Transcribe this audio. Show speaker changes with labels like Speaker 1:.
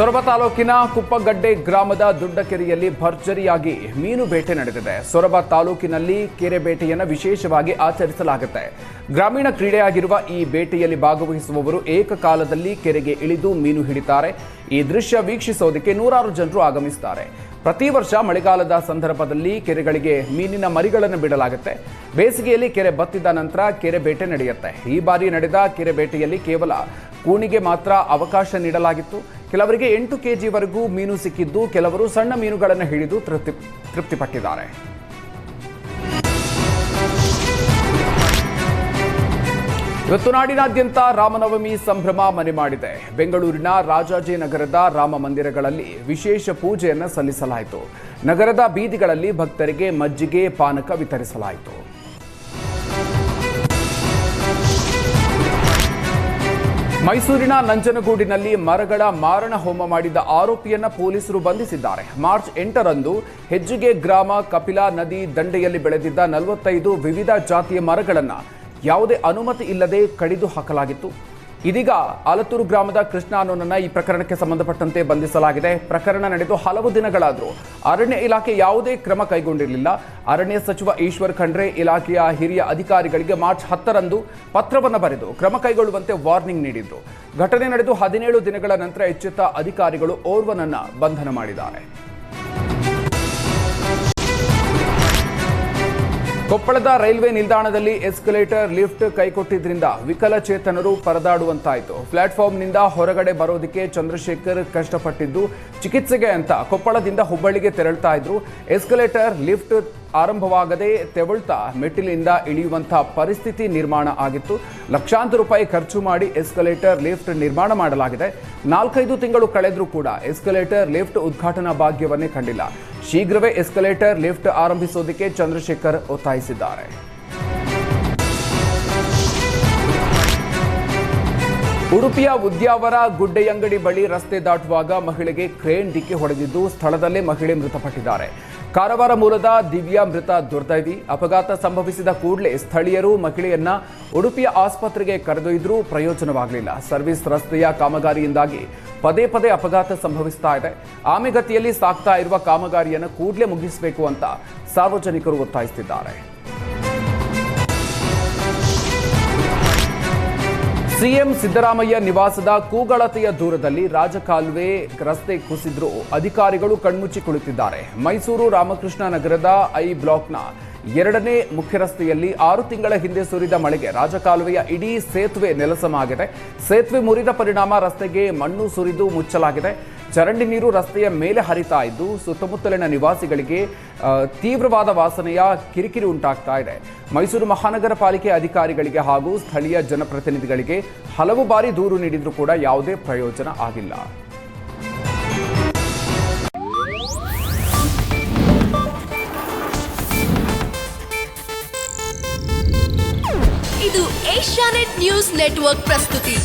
Speaker 1: ಸೊರಬ ತಾಲೂಕಿನ ಕುಪ್ಪಗಡ್ಡೆ ಗ್ರಾಮದ ದೊಡ್ಡಕೆರೆಯಲ್ಲಿ ಭರ್ಜರಿಯಾಗಿ ಮೀನು ಬೇಟೆ ನಡೆದಿದೆ. ಸೊರಬ ತಾಲೂಕಿನಲ್ಲಿ ಕೆರೆ ಬೇಟೆಯನ್ನು ವಿಶೇಷವಾಗಿ ಆಚರಿಸಲಾಗುತ್ತೆ. ಗ್ರಾಮೀಣ ಕ್ರೀಡೆಯಾಗಿರುವ ಈ ಬೇಟೆಯಲ್ಲಿ ಭಾಗವಹಿಸುವವರು ಏಕಕಾಲದಲ್ಲಿ ಕೆರೆಗೆ ಇಳಿದು ಮೀನು ಹಿಡಿತಾರೆ. ಈ ದೃಶ್ಯ ವೀಕ್ಷಿಸೋದಕ್ಕೆ ನೂರಾರು ಜನರು ಆಗಮಿಸುತ್ತಾರೆ. ಪ್ರತಿ ವರ್ಷ ಮಳೆಗಾಲದ ಸಂದರ್ಭದಲ್ಲಿ ಕೆರೆಗಳಿಗೆ ಮೀನಿನ ಮರಿಗಳನ್ನು ಬಿಡಲಾಗುತ್ತೆ. ಬೇಸಿಗೆಯಲ್ಲಿ ಕೆರೆ ಬತ್ತಿದ ನಂತರ ಕೆರೆ ಬೇಟೆ ನಡೆಯುತ್ತೆ. ಈ ಬಾರಿ ನಡೆದ ಕೆರೆ ಬೇಟೆಯಲ್ಲಿ ಕೇವಲ ಕೂಣಿಗೆ ಮಾತ್ರ ಅವಕಾಶ ನೀಡಲಾಗಿತ್ತು. ಕೆಲವರಿಗೆ 8 ಕೆಜಿವರೆಗೂ ಮೀನು ಸಿಕ್ಕಿದ್ದು, ಕೆಲವರು ಸಣ್ಣ ಮೀನುಗಳನ್ನು ಹಿಡಿದು ತೃಪ್ತಿಪಟ್ಟಿದ್ದಾರೆ. ಇವತ್ತು ನಾಡಿನಾದ್ಯಂತ ರಾಮನವಮಿ ಸಂಭ್ರಮ ಮನೆ ಮಾಡಿದೆ. ಬೆಂಗಳೂರಿನ ರಾಜಾಜಿನಗರದ ರಾಮ ಮಂದಿರಗಳಲ್ಲಿ ವಿಶೇಷ ಪೂಜೆಯನ್ನು ಸಲ್ಲಿಸಲಾಯಿತು. ನಗರದ ಬೀದಿಗಳಲ್ಲಿ ಭಕ್ತರಿಗೆ ಮಜ್ಜಿಗೆ, ಪಾನಕ ವಿತರಿಸಲಾಯಿತು. ಮೈಸೂರಿನ ನಂಜನಗೂಡಿನಲ್ಲಿ ಮರಗಳ ಮಾರಣ ಹೋಮ ಮಾಡಿದ ಆರೋಪಿಯನ್ನ ಪೊಲೀಸರು ಬಂಧಿಸಿದ್ದಾರೆ. ಮಾರ್ಚ್ 8ರಂದು ಹೆಜ್ಜಿಗೆ ಗ್ರಾಮ ಕಪಿಲಾ ನದಿ ದಂಡೆಯಲ್ಲಿ ಬೆಳೆದಿದ್ದ 45 ವಿವಿಧ ಜಾತಿಯ ಮರಗಳನ್ನು ಯಾವುದೇ ಅನುಮತಿ ಇಲ್ಲದೆ ಕಡಿದು ಹಾಕಲಾಗಿತ್ತು. ಇದೀಗ ಆಲತ್ತೂರು ಗ್ರಾಮದ ಕೃಷ್ಣ ಅನ್ನೋನನ್ನ ಈ ಪ್ರಕರಣಕ್ಕೆ ಸಂಬಂಧಪಟ್ಟಂತೆ ಬಂಧಿಸಲಾಗಿದೆ. ಪ್ರಕರಣ ನಡೆದು ಹಲವು ದಿನಗಳಾದರೂ ಅರಣ್ಯ ಇಲಾಖೆ ಯಾವುದೇ ಕ್ರಮ ಕೈಗೊಂಡಿರಲಿಲ್ಲ. ಅರಣ್ಯ ಸಚಿವ ಈಶ್ವರ್ ಖಂಡ್ರೆ ಇಲಾಖೆಯ ಹಿರಿಯ ಅಧಿಕಾರಿಗಳಿಗೆ ಮಾರ್ಚ್ 10ರಂದು ಪತ್ರವನ್ನು ಬರೆದು ಕ್ರಮ ಕೈಗೊಳ್ಳುವಂತೆ ವಾರ್ನಿಂಗ್ ನೀಡಿದ್ರು. ಘಟನೆ ನಡೆದು 17 ದಿನಗಳ ನಂತರ ಎಚ್ಚೆತ್ತ ಅಧಿಕಾರಿಗಳು ಓರ್ವನನ್ನ ಬಂಧನ ಮಾಡಿದ್ದಾರೆ. ಕೊಪ್ಪಳದ ರೈಲ್ವೆ ನಿಲ್ದಾಣದಲ್ಲಿ ಎಸ್ಕಲೇಟರ್ ಲಿಫ್ಟ್ ಕೈಕೊಟ್ಟಿದ್ರಿಂದ ವಿಕಲಚೇತನರು ಪರದಾಡುವಂತಾಯಿತು. ಪ್ಲಾಟ್ಫಾರ್ಮ್ನಿಂದ ಹೊರಗಡೆ ಬರೋದಕ್ಕೆ ಚಂದ್ರಶೇಖರ್ ಕಷ್ಟಪಟ್ಟಿದ್ದು, ಚಿಕಿತ್ಸೆಗೆ ಅಂತ ಕೊಪ್ಪಳದಿಂದ ಹುಬ್ಬಳ್ಳಿಗೆ ತೆರಳ್ತಾ ಇದ್ರು. ಎಸ್ಕಲೇಟರ್ ಲಿಫ್ಟ್ ಆರಂಭವಾಗದೆ ತೆವಳ್ತಾ ಮೆಟ್ಟಿಲಿಂದ ಇಳಿಯುವಂತಹ ಪರಿಸ್ಥಿತಿ ನಿರ್ಮಾಣ ಆಗಿತ್ತು. ಲಕ್ಷಾಂತರ ರೂಪಾಯಿ ಖರ್ಚು ಮಾಡಿ ಎಸ್ಕಲೇಟರ್ ಲಿಫ್ಟ್ ನಿರ್ಮಾಣ ಮಾಡಲಾಗಿದೆ. 4-5 ತಿಂಗಳು ಕಳೆದರೂ ಕೂಡ ಎಸ್ಕಲೇಟರ್ ಲಿಫ್ಟ್ ಉದ್ಘಾಟನಾ ಭಾಗ್ಯವನ್ನೇ ಕಂಡಿಲ್ಲ. ಶೀಘ್ರವೇ ಎಸ್ಕಲೇಟರ್ ಲಿಫ್ಟ್ ಆರಂಭಿಸೋದಕ್ಕೆ ಚಂದ್ರಶೇಖರ್ ಒತ್ತಾಯಿಸಿದ್ದಾರೆ. ಉಡುಪಿಯ ಉದ್ಯಾವರ ಗುಡ್ಡೆಯಂಗಡಿ ಬಳಿ ರಸ್ತೆ ದಾಟುವಾಗ ಮಹಿಳೆಗೆ ಕ್ರೇನ್ ಡಿಕ್ಕಿ ಹೊಡೆದಿದ್ದು, ಸ್ಥಳದಲ್ಲೇ ಮಹಿಳೆ ಮೃತಪಟ್ಟಿದ್ದಾರೆ. ಕಾರವಾರ ಮೂಲದ ದಿವ್ಯಾ ಮೃತ ದುರ್ದೈವಿ. ಅಪಘಾತ ಸಂಭವಿಸಿದ ಕೂಡಲೇ ಸ್ಥಳೀಯರು ಮಹಿಳೆಯನ್ನ ಉಡುಪಿಯ ಆಸ್ಪತ್ರೆಗೆ ಕರೆದೊಯ್ದರೂ ಪ್ರಯೋಜನವಾಗಲಿಲ್ಲ. ಸರ್ವಿಸ್ ರಸ್ತೆಯ ಕಾಮಗಾರಿಯಿಂದಾಗಿ ಪದೇ ಪದೇ ಅಪಘಾತ ಸಂಭವಿಸ್ತಾ ಇದೆ. ಆಮೆಗತಿಯಲ್ಲಿ ಸಾಗ್ತಾ ಇರುವ ಕಾಮಗಾರಿಯನ್ನು ಕೂಡಲೇ ಮುಗಿಸಬೇಕು ಅಂತ ಸಾರ್ವಜನಿಕರು ಒತ್ತಾಯಿಸುತ್ತಿದ್ದಾರೆ. ಸಿಎಂ ಸಿದ್ದರಾಮಯ್ಯ ನಿವಾಸದ ಕೂಗಳತೆಯ ದೂರದಲ್ಲಿ ರಾಜಕಾಲುವೆ ರಸ್ತೆ ಕುಸಿದ್ರು ಅಧಿಕಾರಿಗಳು ಕಣ್ಮುಚ್ಚಿ ಕುಳಿತಿದ್ದಾರೆ. ಮೈಸೂರು ರಾಮಕೃಷ್ಣ ನಗರದ ಐ ಬ್ಲಾಕ್ನ 2ನೇ ಮುಖ್ಯ ರಸ್ತೆಯಲ್ಲಿ 6 ತಿಂಗಳ ಹಿಂದೆ ಸುರಿದ ಮಳೆಗೆ ರಾಜಕಾಲುವೆಯ ಇಡೀ ಸೇತುವೆ ನೆಲಸಮಾಗಿದೆ. ಸೇತುವೆ ಮುರಿದ ಪರಿಣಾಮ ರಸ್ತೆಗೆ ಮಣ್ಣು ಸುರಿದು ಮುಚ್ಚಲಾಗಿದೆ. ಚರಂಡಿ ನೀರು ರಸ್ತೆಯ ಮೇಲೆ ಹರಿತಾ ಇದ್ದು, ಸುತ್ತಮುತ್ತಲಿನ ನಿವಾಸಿಗಳಿಗೆ ತೀವ್ರವಾದ ವಾಸನೆಯ ಕಿರಿಕಿರಿ ಉಂಟಾಗ್ತಾ ಇದೆ. ಮೈಸೂರು ಮಹಾನಗರ ಪಾಲಿಕೆ ಅಧಿಕಾರಿಗಳಿಗೆ ಹಾಗೂ ಸ್ಥಳೀಯ ಜನಪ್ರತಿನಿಧಿಗಳಿಗೆ ಹಲವು ಬಾರಿ ದೂರು ನೀಡಿದ್ರೂ ಕೂಡ ಯಾವುದೇ ಪ್ರಯೋಜನ ಆಗಿಲ್ಲ.
Speaker 2: ಇದು ಏಷ್ಯಾನೆಟ್ ನ್ಯೂಸ್ ನೆಟ್ವರ್ಕ್ ಪ್ರಸ್ತುತಿ.